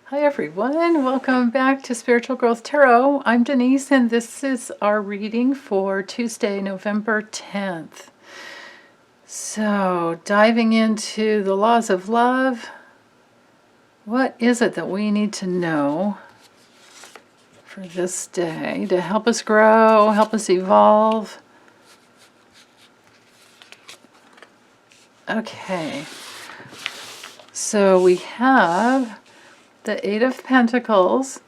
Hi everyone, welcome back to Spiritual Growth Tarot. I'm Denise and this is our reading for Tuesday, November 10th. So, diving into the laws of love, what is it that we need to know for this day to help us grow, help us evolve? Okay, so we have the Eight of Pentacles,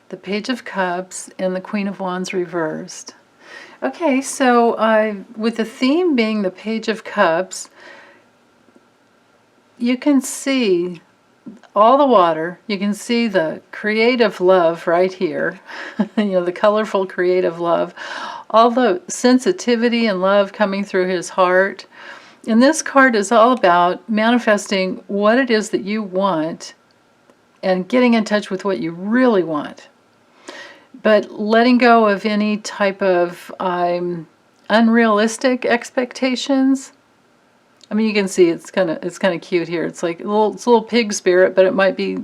the Page of Cups, and the Queen of Wands reversed. Okay, so with the theme being the Page of Cups, you can see all the water. You can see the creative love right here. The colorful creative love. All the sensitivity and love coming through his heart. And this card is all about manifesting what it is that you want and getting in touch with what you really want. But letting go of any type of unrealistic expectations. I mean, you can see it's kind of cute here. It's like it's a little pig spirit, but it might be,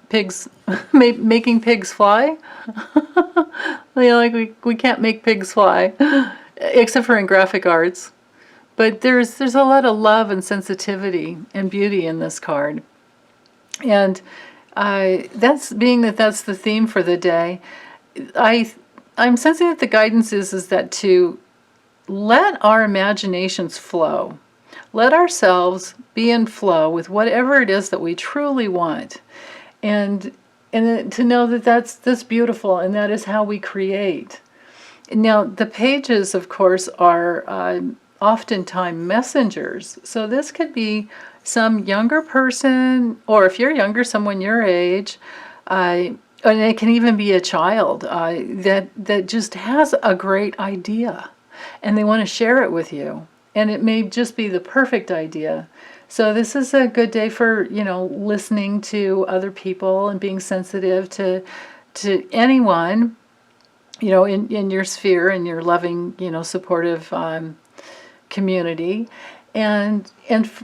pigs making pigs fly. Like we can't make pigs fly, except for in graphic arts. But there's a lot of love and sensitivity and beauty in this card, and that's the theme for the day. I'm sensing that the guidance is that to let our imaginations flow. Let ourselves be in flow with whatever it is that we truly want. And to know that that's beautiful, and that is how we create. Now, the pages, of course, are oftentimes messengers. So this could be some younger person, or if you're younger, someone your age, and it can even be a child that just has a great idea, and they want to share it with you. And it may just be the perfect idea. So this is a good day for, listening to other people and being sensitive to anyone, in your sphere, in your loving, supportive community. And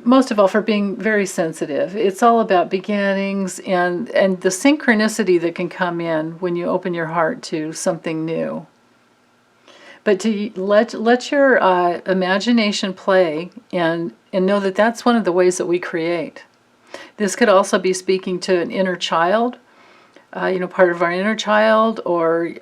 most of all, for being very sensitive. It's all about beginnings and the synchronicity that can come in when you open your heart to something new. But to let your imagination play and know that that's one of the ways that we create. This could also be speaking to an inner child, part of our inner child, or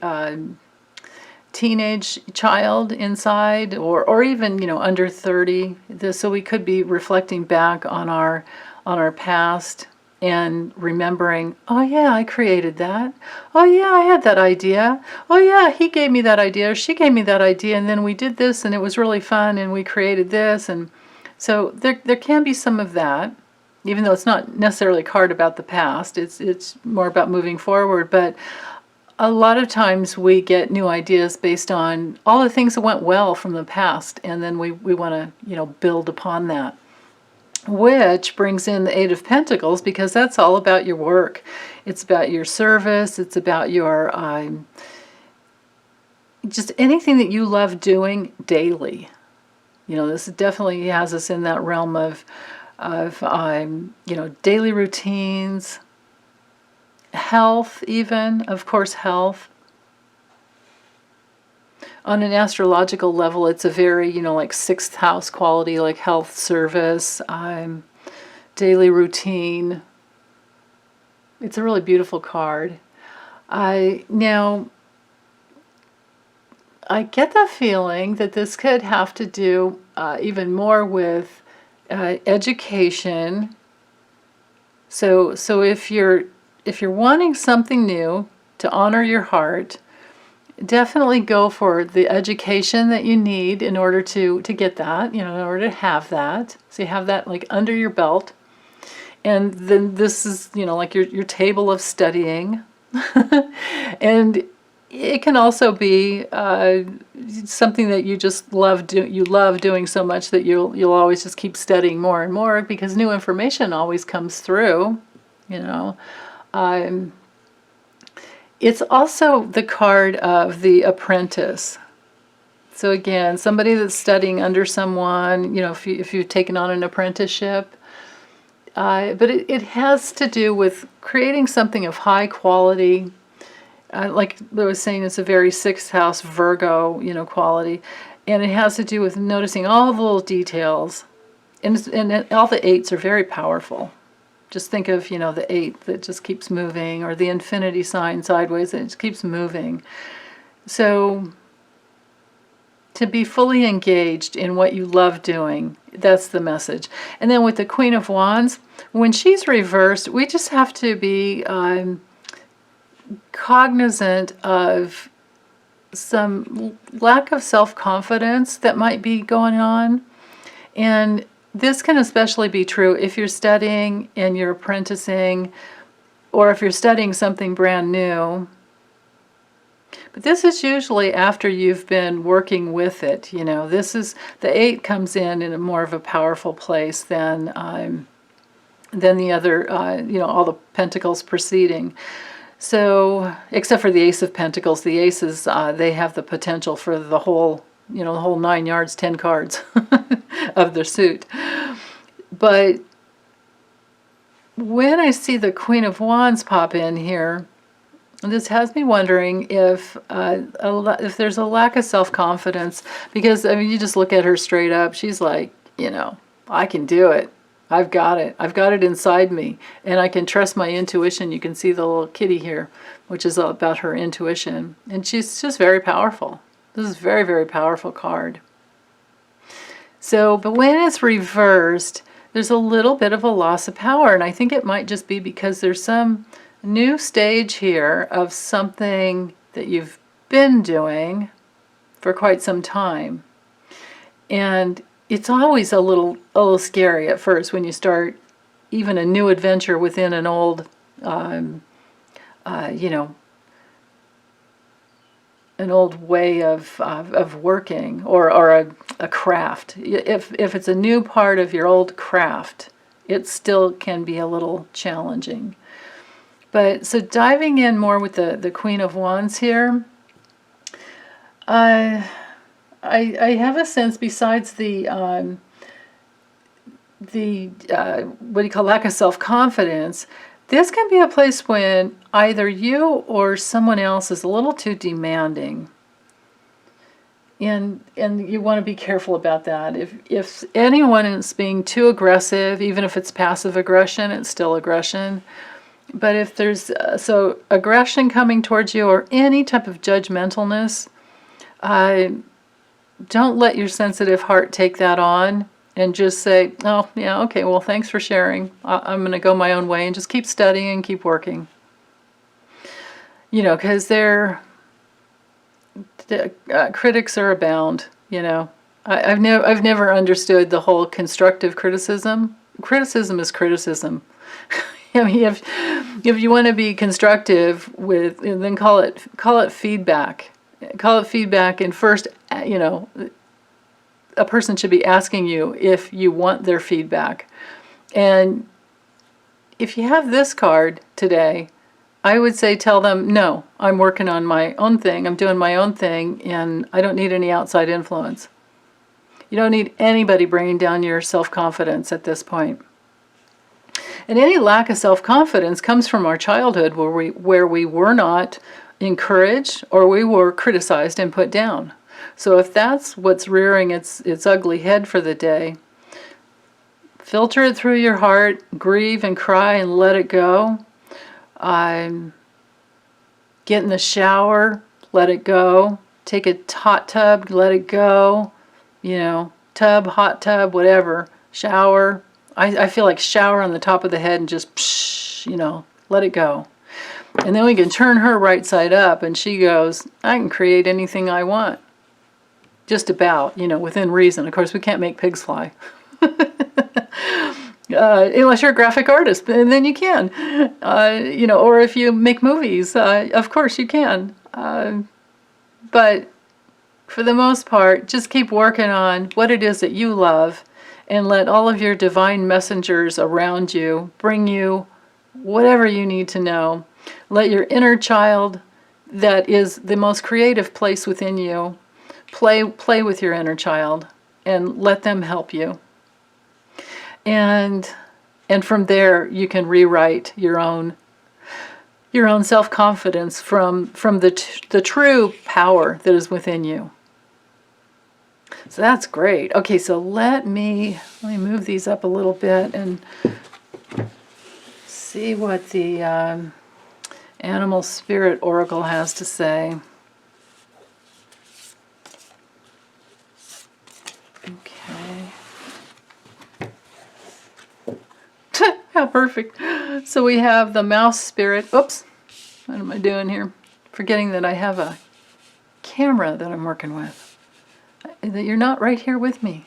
teenage child inside, or even under 30. So we could be reflecting back on our past and remembering, oh yeah, I created that. Oh yeah, I had that idea. Oh yeah, he gave me that idea, or she gave me that idea, and then we did this, and it was really fun, and we created this. And so there can be some of that, even though it's not necessarily a card about the past. It's more about moving forward. But a lot of times we get new ideas based on all the things that went well from the past, and then we want to build upon that. Which brings in the Eight of Pentacles, because that's all about your work. It's about your service. It's about your just anything that you love doing daily. This definitely has us in that realm of daily routines, health, even, of course, health. On an astrological level, it's a very, like sixth house quality, like health, service, daily routine. It's a really beautiful card. Now, I get the feeling that this could have to do even more with education. So if you're wanting something new to honor your heart, definitely go for the education that you need in order to get that, in order to have that. So you have that like under your belt. And then this is, like your table of studying. And it can also be something that you just love doing so much that you'll always just keep studying more and more, because new information always comes through, It's also the card of the apprentice. So again, somebody that's studying under someone, if you've taken on an apprenticeship, But it has to do with creating something of high quality. Like I was saying, it's a very sixth house Virgo, quality. And it has to do with noticing all the little details. And all the eights are very powerful. Just think of, the eight that just keeps moving, or the infinity sign sideways that just keeps moving. So to be fully engaged in what you love doing, that's the message. And then with the Queen of Wands, when she's reversed, we just have to be cognizant of some lack of self-confidence that might be going on. And this can especially be true if you're studying and you're apprenticing, or if you're studying something brand new. But this is usually after you've been working with it. This is, the eight comes in a more of a powerful place than the other, all the pentacles preceding. So, except for the Ace of Pentacles, the aces, they have the potential for the whole, the whole 9 yards, 10 cards of the suit. But when I see the Queen of Wands pop in here, this has me wondering if there's a lack of self-confidence, because you just look at her straight up. She's like, I can do it. I've got it. I've got it inside me, and I can trust my intuition. You can see the little kitty here, which is about her intuition, and she's just very powerful. This is a very, very powerful card. So, but when it's reversed, there's a little bit of a loss of power, and I think it might just be because there's some new stage here of something that you've been doing for quite some time. And it's always a little scary at first when you start even a new adventure within an old, an old way of working, or a craft. If it's a new part of your old craft, it still can be a little challenging. But so diving in more with the Queen of Wands here, I have a sense, besides the what do you call, lack of self-confidence, this can be a place when either you or someone else is a little too demanding. And you want to be careful about that. If anyone is being too aggressive, even if it's passive aggression, it's still aggression. But if there's so aggression coming towards you, or any type of judgmentalness, don't let your sensitive heart take that on and just say, oh, yeah, okay, well, thanks for sharing. I'm going to go my own way and just keep studying and keep working. Because critics are abound, I've never understood the whole constructive criticism. Criticism is criticism. If you want to be constructive then call it feedback. Call it feedback, and first, a person should be asking you if you want their feedback. And if you have this card today, I would say tell them, no, I'm working on my own thing. I'm doing my own thing, and I don't need any outside influence. You don't need anybody bringing down your self-confidence at this point. And any lack of self-confidence comes from our childhood, where we were not encouraged, or we were criticized and put down. So if that's what's rearing its ugly head for the day, filter it through your heart, grieve and cry and let it go. Get in the shower, let it go. Take a hot tub, let it go. Tub, hot tub, whatever. Shower. I feel like shower on the top of the head and just, psh, let it go. And then we can turn her right side up, and she goes, I can create anything I want. Just about, within reason. Of course, we can't make pigs fly. Unless you're a graphic artist, and then you can. Or if you make movies, of course you can. But for the most part, just keep working on what it is that you love, and let all of your divine messengers around you bring you whatever you need to know. Let your inner child, that is the most creative place within you, play with your inner child, and let them help you. And And from there, you can rewrite your own self-confidence from the true power that is within you. So that's great. Okay, so let me move these up a little bit and see what the Animal Spirit Oracle has to say. Okay. How perfect. So we have the Mouse Spirit. Oops. What am I doing here? Forgetting that I have a camera that I'm working with. That you're not right here with me.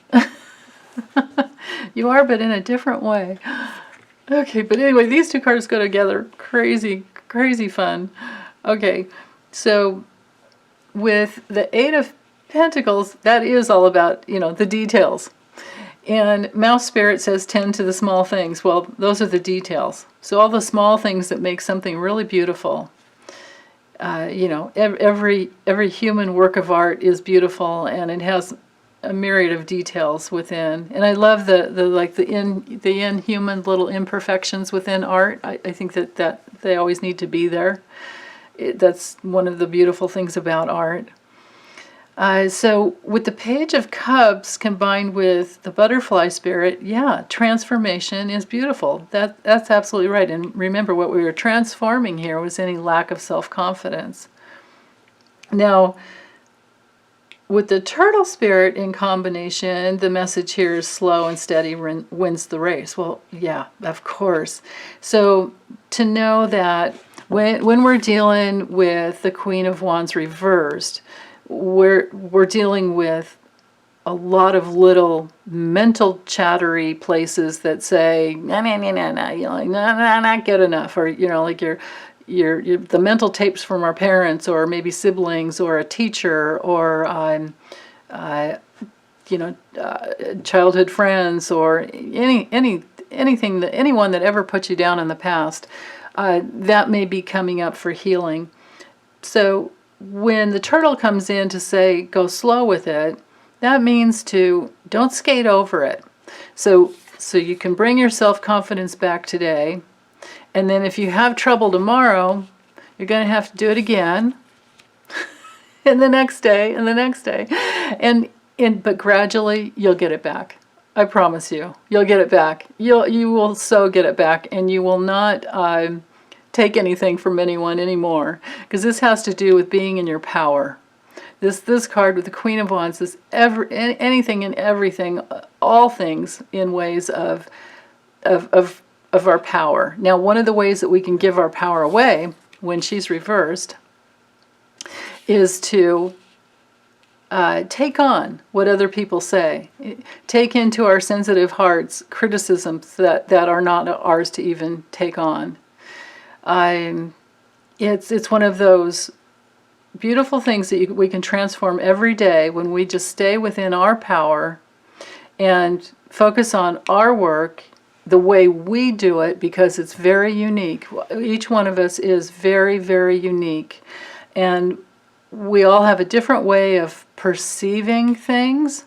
You are, but in a different way. Okay, but anyway, these two cards go together. Crazy, crazy fun. Okay, so with the Eight of Pentacles, that is all about, the details. And Mouse Spirit says tend to the small things. Well, those are the details. So all the small things that make something really beautiful. Every human work of art is beautiful, and it has a myriad of details within. And I love the inhuman little imperfections within art. I think that they always need to be there. That's one of the beautiful things about art. So with the Page of Cups combined with the Butterfly Spirit, yeah, transformation is beautiful. That's absolutely right. And remember, what we were transforming here was any lack of self-confidence. Now, with the Turtle Spirit in combination, the message here is slow and steady wins the race. Well, yeah, of course. So to know that when we're dealing with the Queen of Wands reversed, we're dealing with a lot of little mental chattery places that say nah, not good enough, or like your the mental tapes from our parents, or maybe siblings, or a teacher, or childhood friends, or anything that anyone that ever put you down in the past, that may be coming up for healing. So when the turtle comes in to say go slow with it, that means to don't skate over it. So you can bring your self-confidence back today, and then if you have trouble tomorrow, you're going to have to do it again, and the next day, and the next day, but gradually you'll get it back. I promise you, you'll get it back. You will so get it back, and you will not take anything from anyone anymore, because this has to do with being in your power. This card with the Queen of Wands is anything and everything, all things in ways of our power. Now, one of the ways that we can give our power away when she's reversed is to take on what other people say. Take into our sensitive hearts criticisms that are not ours to even take on. It's one of those beautiful things that we can transform every day when we just stay within our power and focus on our work the way we do it, because it's very unique. Each one of us is very, very unique, and we all have a different way of perceiving things,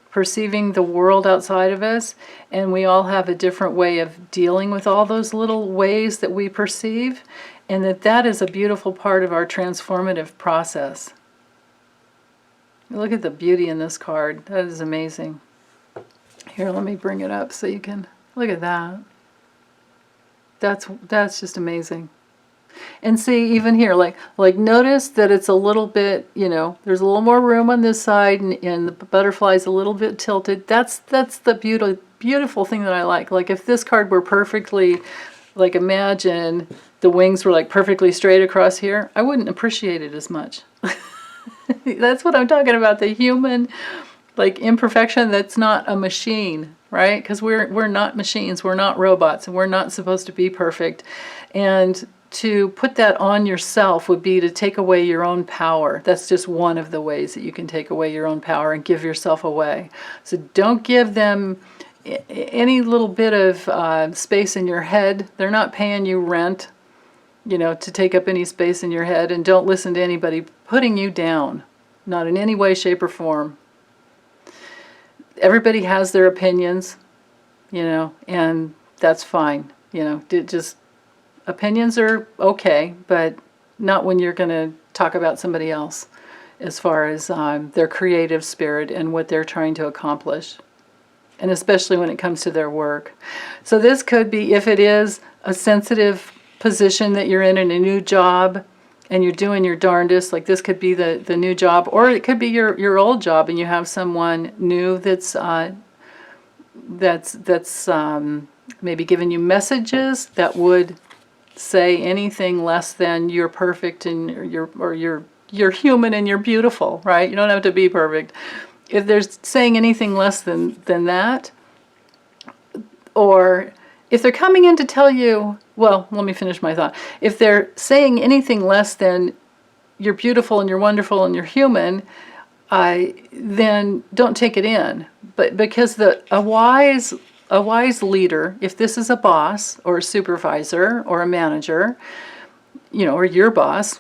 perceiving the world outside of us, and we all have a different way of dealing with all those little ways that we perceive, and that is a beautiful part of our transformative process. Look at the beauty in this card. That is amazing. Here, let me bring it up so you can look at that. That's just amazing. And see, even here, like notice that it's a little bit, there's a little more room on this side, and the butterfly's a little bit tilted. That's the beautiful thing that I like. Like if this card were perfectly, like imagine the wings were like perfectly straight across here, I wouldn't appreciate it as much. That's what I'm talking about, the human imperfection that's not a machine, right? Because we're not machines, we're not robots, and we're not supposed to be perfect. And to put that on yourself would be to take away your own power. That's just one of the ways that you can take away your own power and give yourself away. So don't give them any little bit of space in your head. They're not paying you rent, to take up any space in your head. And don't listen to anybody putting you down, not in any way, shape, or form. Everybody has their opinions, and that's fine. You know, just opinions are okay, but not when you're going to talk about somebody else as far as their creative spirit and what they're trying to accomplish. And especially when it comes to their work. So this could be, if it is a sensitive position that you're in a new job and you're doing your darndest, like this could be the new job, or it could be your old job and you have someone new that's maybe giving you messages that would say anything less than you're perfect and you're human and you're beautiful, right? You don't have to be perfect. If they're saying anything less than that, or if they're coming in to tell you, well, let me finish my thought. If they're saying anything less than you're beautiful and you're wonderful and you're human, then don't take it in. But because a wise leader, if this is a boss or a supervisor or a manager, you know, or your boss,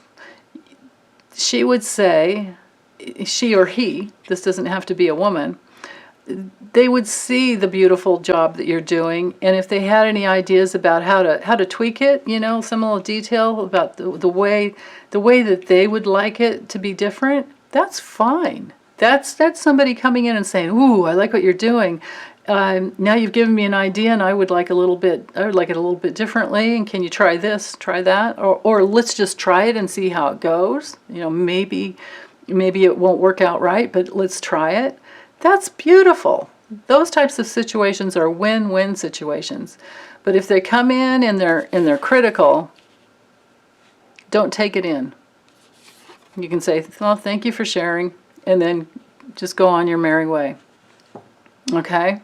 she would say, she or he, this doesn't have to be a woman, they would see the beautiful job that you're doing, and if they had any ideas about how to tweak it, you know, some little detail about the way that they would like it to be different, that's fine. That's somebody coming in and saying, "Ooh, I like what you're doing. Now you've given me an idea, and I would like it a little bit differently. And can you try this, try that, or let's just try it and see how it goes. You know, maybe it won't work out right, but let's try it." That's beautiful. Those types of situations are win-win situations. But if they come in and they're critical, don't take it in. You can say, "Well, thank you for sharing," and then just go on your merry way. Okay?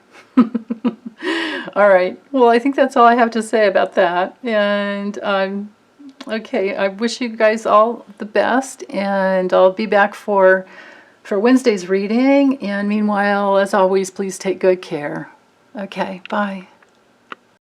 All right. Well, I think that's all I have to say about that. And okay, I wish you guys all the best, and I'll be back for Wednesday's reading. And meanwhile, as always, please take good care. Okay, bye.